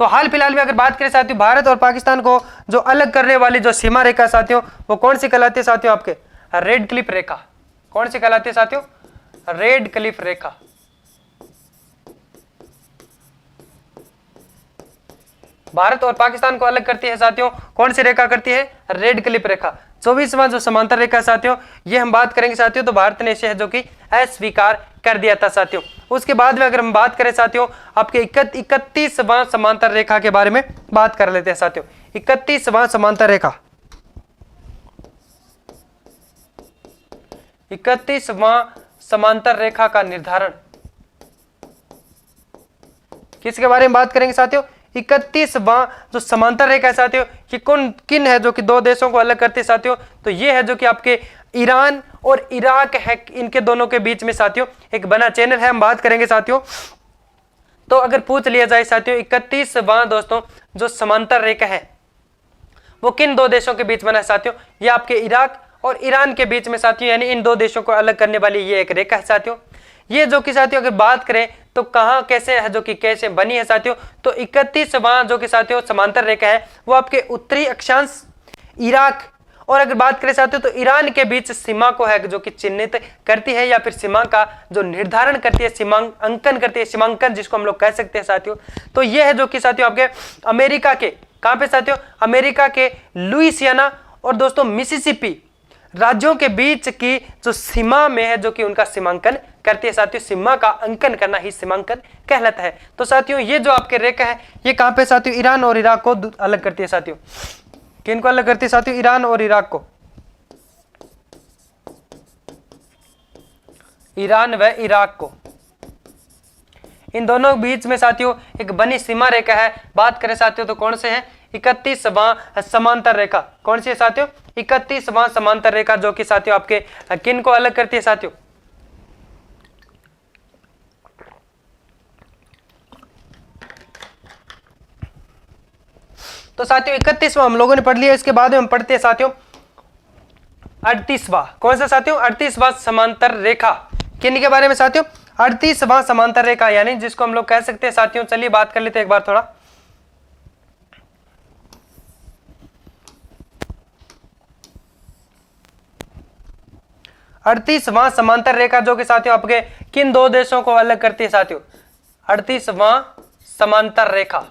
तो हाल फिलहाल में अगर बात करें साथियों भारत और पाकिस्तान को जो अलग करने वाली जो सीमा रेखा साथियों वो कौन सी कहलाती है साथियों, आपके रेड क्लिफ रेखा। कौन सी कहलाती है साथियों, रेड क्लिफ रेखा। भारत और पाकिस्तान को अलग करती है साथियों कौन सी रेखा करती है, रेड क्लिफ रेखा। 24वां जो समांतर रेखा साथियों ये हम बात करेंगे साथियों तो भारत ने इसे जो कि अस्वीकार कर दिया था साथियों। उसके बाद में अगर हम बात करें साथियों आपके 31वां समांतर रेखा के बारे में बात कर लेते हैं साथियों। 31वां समांतर रेखा, 31वां समांतर रेखा का निर्धारण किसके बारे में बात करेंगे साथियों, 31वां जो समांतर रेखा है साथियों कि कौन किन है जो कि दो देशों को अलग करते हैं साथियों, तो ये है जो कि आपके ईरान और इराक है, इनके दोनों के बीच में साथियों एक बना चैनल है, हम बात करेंगे साथियों। तो अगर पूछ लिया जाए साथियों 31वां दोस्तों जो समांतर रेखा है वो किन दो देशों के बीच बना है साथियों, ये आपके इराक और ईरान के बीच में साथियों, यानी इन दो देशों को अलग करने वाली ये एक रेखा है साथियों। ये जो कि साथियों अगर बात करें तो कहां कैसे है जो कि कैसे बनी है साथियों, तो 31वां जो कि साथियों समांतर रेखा है वो आपके उत्तरी अक्षांश इराक और अगर बात करें साथियों तो ईरान के बीच सीमा को है जो कि चिन्हित करती है या फिर सीमा का जो निर्धारण करती है, सीमांकन करती है, सीमांकन जिसको हम लोग कह सकते हैं साथियों। तो ये है जो कि साथियों आपके अमेरिका के कहां पे साथियों, अमेरिका के लुइसियाना और दोस्तों मिसिसिपी राज्यों के बीच की जो सीमा में है जो कि उनका सीमांकन करती है साथियों। सीमा का अंकन करना ही सीमांकन कहलाता है। तो साथियों ये जो आपके रेखा है ये कहां पे साथियों, ईरान और इराक को अलग करती है साथियों। किनको अलग करती है साथियों, ईरान और इराक को, ईरान व इराक को, इन दोनों बीच में साथियों एक बनी सीमा रेखा है। बात करें साथियों तो कौन से है, 31वां समांतर रेखा। कौन सी है साथियों, 31वां समांतर रेखा जो कि साथियों आपके किन को अलग करती है साथियों, तो साथियों 31वां हम लोगों ने पढ़ लिया। इसके बाद में हम पढ़ते हैं साथियों 38वां। कौन सा साथियों, 38वां समांतर रेखा। किन के बारे में साथियों, 38वां समांतर रेखा, यानी जिसको हम लोग कह सकते हैं साथियों, चलिए बात कर लेते हैं एक बार थोड़ा। 38वां समांतर रेखा जो कि साथियों आपके किन दो देशों को अलग करती है साथियों? 38वां समांतर रेखा,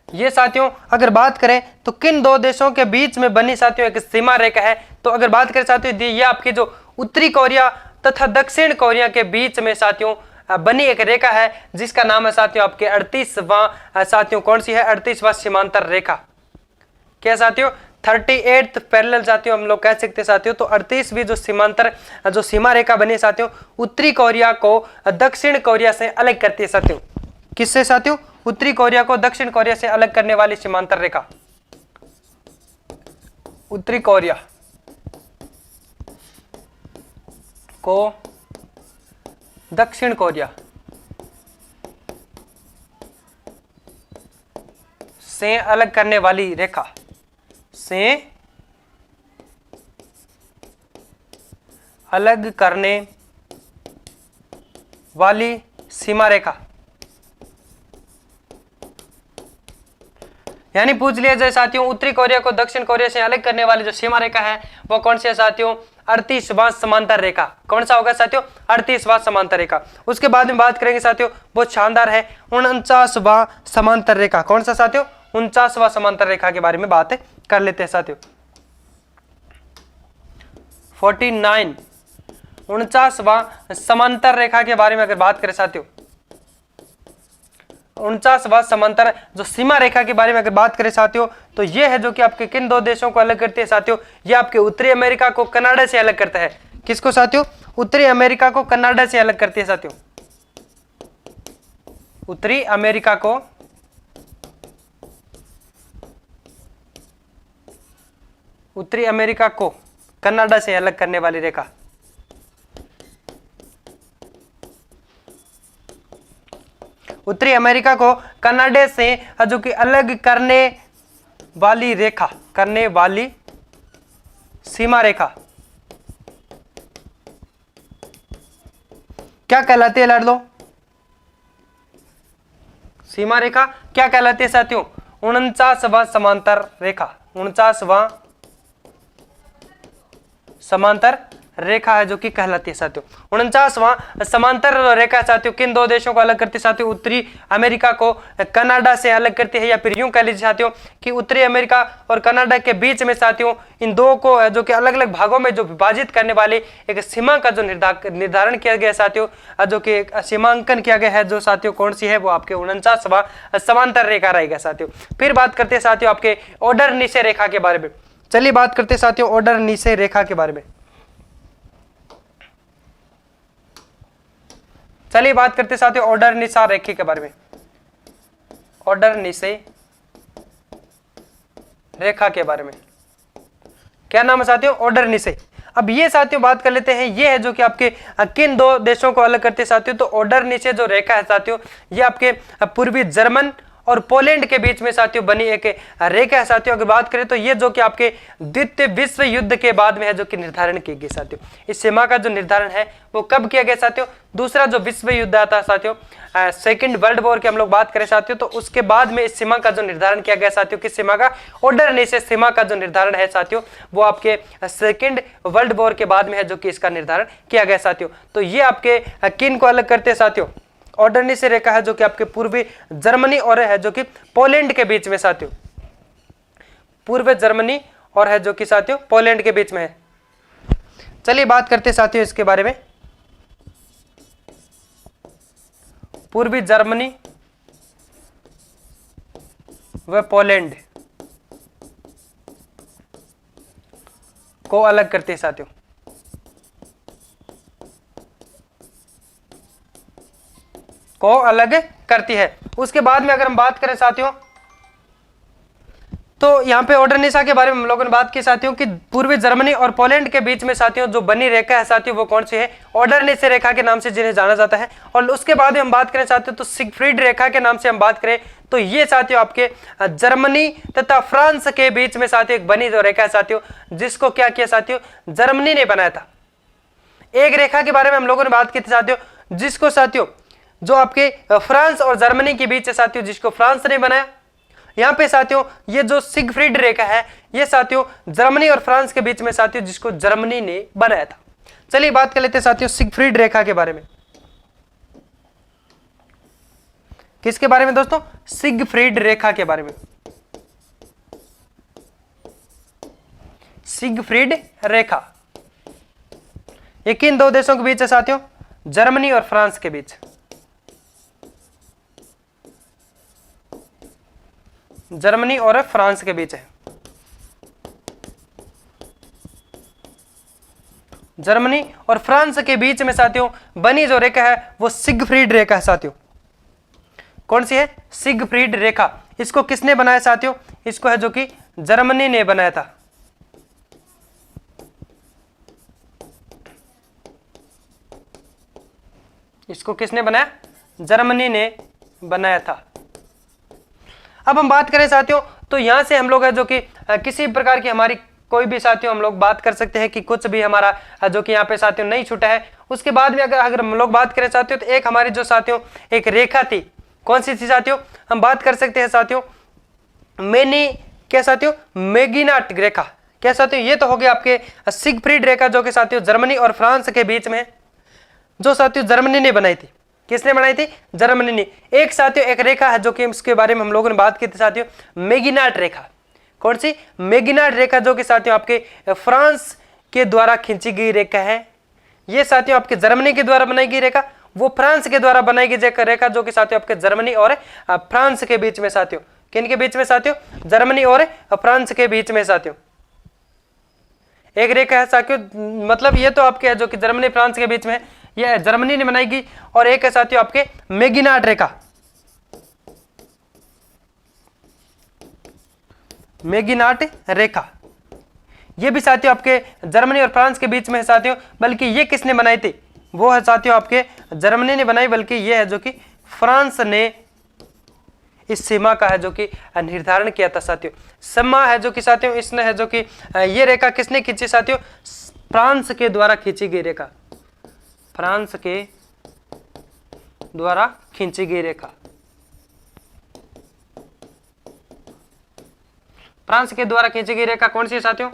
ये साथियों अगर बात करें तो किन दो देशों के बीच में बनी साथियों एक सीमा रेखा है? तो अगर बात करें साथियों ये आपकी जो उत्तरी कोरिया तथा दक्षिण कोरिया के बीच में साथियों बनी एक रेखा है जिसका नाम है साथियों आपके 38वां साथियों कौन सी है? 38वां सीमांतर रेखा। क्या साथियों? 38th पैरेलल साथियों हम लोग कह सकते हैं साथियों। तो 38वीं जो सीमांतर जो सीमा रेखा बनी है साथियों उत्तरी कोरिया को दक्षिण कोरिया से अलग करती है साथियों। किससे साथियों? उत्तरी कोरिया को दक्षिण कोरिया से अलग करने वाली सीमांतर रेखा। उत्तरी कोरिया को दक्षिण कोरिया से अलग करने वाली रेखा, से अलग करने वाली सीमा रेखा। यानी पूछ लिया जाए साथियों उत्तरी कोरिया को दक्षिण कोरिया से अलग करने वाली जो सीमा रेखा है वो कौन सी है साथियों? 38वां समांतर रेखा। कौन सा होगा साथियों? 38वां समांतर रेखा। उसके बाद में बात करेंगे साथियों बहुत शानदार है 49वां समांतर रेखा। कौन सा साथियों? 49वां समांतर रेखा के बारे में बात कर लेते हैं साथियों। 49 49वां समांतर रेखा के बारे में अगर बात करें साथियों, 49वां समांतर जो सीमा रेखा के बारे में अगर बात करें साथियों तो यह है जो कि आपके किन दो देशों को अलग करती है साथियों? यह आपके उत्तरी अमेरिका को कनाडा से अलग करता है। किसको साथियों? उत्तरी अमेरिका को कनाडा से अलग करती है साथियों। उत्तरी अमेरिका को कनाडा से अलग करने वाली रेखा। उत्तरी अमेरिका को कनाडा से जो कि अलग करने वाली रेखा, करने वाली सीमा रेखा क्या कहलाती है लाडलो? सीमा रेखा क्या कहलाती है साथियों? 49वां समांतर रेखा। 49वां समांतर रेखा है जो कि कहलाती है साथियों। 49वां समांतर रेखा साथियों किन दो देशों को अलग करती है साथियों? उत्तरी अमेरिका को कनाडा से अलग करती है, या फिर यूं कह लीजिए साथियों कि उत्तरी अमेरिका और कनाडा के बीच में साथियों इन दो को जो कि अलग अलग भागों में जो विभाजित करने वाली एक सीमा का जो निर्धारण किया गया साथियों, जो कि सीमांकन किया गया है जो साथियों कौन सी है? वो आपके 49वां समांतर रेखा रहेगा साथियों। फिर बात करते हैं साथियों आपके ऑर्डर नीचे रेखा के बारे में। चलिए बात करते हैं साथियों ऑर्डर नीचे रेखा के बारे में। चलिए बात करते हैं साथियों ऑर्डर निशा रेखा के बारे में। ऑर्डर नीचे रेखा के बारे में क्या नाम है साथियों? ऑर्डर नीचे। अब ये साथियों बात कर लेते हैं ये है जो कि आपके किन दो देशों को अलग करते हैं साथियों? तो ऑर्डर नीचे जो रेखा है साथियों ये आपके पूर्वी जर्मन और पोलैंड के बीच में साथियों बनी एक रेखा है साथियों। अगर बात करें तो ये जो कि आपके द्वितीय विश्व युद्ध के बाद में है जो कि निर्धारण की गई साथियों। इस सीमा का जो निर्धारण है वो कब किया गया साथियों? दूसरा जो विश्व युद्ध आता साथियों, सेकंड वर्ल्ड वॉर की हम लोग बात करें साथियों तो उसके बाद में इस सीमा का जो निर्धारण किया गया साथियों। किस सीमा का? ऑर्डर नीचे सीमा का जो निर्धारण है साथियों वो आपके सेकंड वर्ल्ड वॉर के बाद में है जो कि इसका निर्धारण किया गया साथियों। तो ये आपके किन को अलग करते हैं साथियों? ऑर्डर नीचे रेखा है जो कि आपके पूर्वी जर्मनी और है जो कि पोलैंड के बीच में साथियों। पूर्व जर्मनी और है जो कि साथियों पोलैंड के बीच में है। चलिए बात करते हैं साथियों इसके बारे में। पूर्वी जर्मनी व पोलैंड को अलग करते हैं साथियों। को अलग करती है। उसके बाद में अगर हम बात करें साथियों तो यहाँ पे ऑर्डर निशा के बारे में हम लोगों ने बात की साथियों कि पूर्वी जर्मनी और पोलैंड के बीच में साथियों जो बनी रेखा है साथियों वो कौन सी है? ऑर्डर निशा रेखा के नाम से जिन्हें जाना जाता है। और उसके बाद में हम बात करें साथियों तो सिगफ्रीड रेखा के नाम से हम बात करें तो ये साथियों आपके जर्मनी तथा फ्रांस के बीच में साथियों एक बनी जो रेखा है साथियों जिसको क्या किया साथियों? जर्मनी ने बनाया था। एक रेखा के बारे में हम लोगों ने बात की थी साथियों जिसको साथियों जो आपके फ्रांस और जर्मनी के बीच है साथियों जिसको फ्रांस ने बनाया। यहाँ पे साथियों ये जो सिगफ्रीड रेखा है ये साथियों जर्मनी और फ्रांस के बीच में साथियों जिसको जर्मनी ने बनाया था। चलिए बात कर लेते हैं साथियों सिगफ्रीड रेखा के बारे में। किसके बारे में दोस्तों? सिगफ्रीड रेखा के बारे में। सिगफ्रीड रेखा ये किन दो देशों के बीच है साथियों? जर्मनी और फ्रांस के बीच। जर्मनी और फ्रांस के बीच है। जर्मनी और फ्रांस के बीच में साथियों बनी जो रेखा है वो सिगफ्रीड रेखा है साथियों। कौन सी है? सिगफ्रीड रेखा। इसको किसने बनाया साथियों? इसको है जो कि जर्मनी ने बनाया था। इसको किसने बनाया? जर्मनी ने बनाया था। अब हम बात करें साथियों तो यहां से हम लोग है जो कि किसी प्रकार की हमारी कोई भी साथियों हम लोग बात कर सकते हैं कि कुछ भी हमारा जो कि यहाँ पे साथियों नहीं छूटा है। उसके बाद में अगर हम लोग बात करें साथियों तो एक हमारी जो साथियों एक रेखा थी, कौन सी थी साथियों? हम बात कर सकते हैं साथियों क्या साथियों? मैगिनाट रेखा। क्या साथियों? ये तो हो गया आपके सिगफ्रीड रेखा जो कि साथियों जर्मनी और फ्रांस के बीच में जो साथियों जर्मनी ने बनाई थी। किसने बनाई थी? जर्मनी ने। एक साथियों एक रेखा है जो कि इसके बारे में हम लोगों ने बात की थी साथियों, मैगिनाट रेखा। कौन सी? मैगिनाट रेखा जो कि साथियों आपके फ्रांस के द्वारा खींची गई रेखा है। ये साथियों आपके जर्मनी के द्वारा बनाई गई रेखा, वो फ्रांस के द्वारा बनाई गई रेखा जो कि साथियों आपके जर्मनी और फ्रांस के बीच में साथियों। किन के बीच में साथियों? जर्मनी और फ्रांस के बीच में साथियों एक रेखा है साथियों। मतलब ये तो आपके है जो कि जर्मनी फ्रांस के बीच में है, ये जर्मनी ने बनाई गई। और एक है साथियों आपके मैगिनाट रेखा। मैगिनाट रेखा ये भी साथियों आपके जर्मनी और फ्रांस के बीच में है साथियों। बल्कि ये किसने बनाई थी? वो है साथियों आपके जर्मनी ने बनाई, बल्कि ये है जो कि फ्रांस ने इस सीमा का है जो कि निर्धारण किया था साथियों। सीमा है जो कि साथियों इसने है जो कि ये रेखा किसने खींची साथियों? फ्रांस के द्वारा खींची गई रेखा। फ्रांस के द्वारा खींची गई रेखा। फ्रांस के द्वारा खींची गई रेखा कौन सी है साथियों?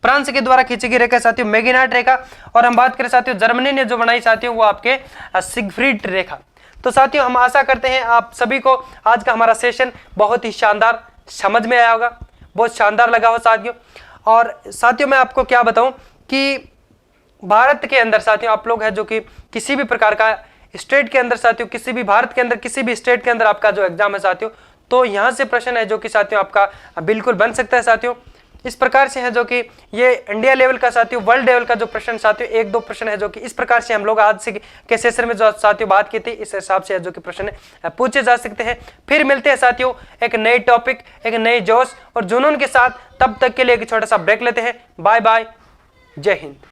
फ्रांस के द्वारा खींची गई रेखा साथियों मैगिनाट रेखा। और हम बात करें साथियों जर्मनी ने जो बनाई साथियों वो आपके सिगफ्रीड रेखा। तो साथियों हम आशा करते हैं आप सभी को आज का हमारा सेशन बहुत ही शानदार समझ में आया होगा, बहुत शानदार लगा हो साथियों। और साथियों मैं आपको क्या बताऊं कि भारत के अंदर साथियों आप लोग है जो कि किसी भी प्रकार का स्टेट के अंदर साथियों, किसी भी भारत के अंदर किसी भी स्टेट के अंदर आपका जो एग्जाम है साथियों, तो यहाँ से प्रश्न है जो कि साथियों आपका बिल्कुल बन सकता है साथियों। इस प्रकार से है जो कि ये इंडिया लेवल का साथियों, वर्ल्ड लेवल का जो प्रश्न साथियों एक दो प्रश्न है जो कि इस प्रकार से हम लोग आज से के सेशन में जो साथियों बात की थी इस हिसाब से है जो कि प्रश्न पूछे जा सकते हैं। फिर मिलते हैं साथियों एक नए टॉपिक, एक नए जोश और जुनून के साथ। तब तक के लिए एक छोटा सा ब्रेक लेते हैं। बाय बाय, जय हिंद।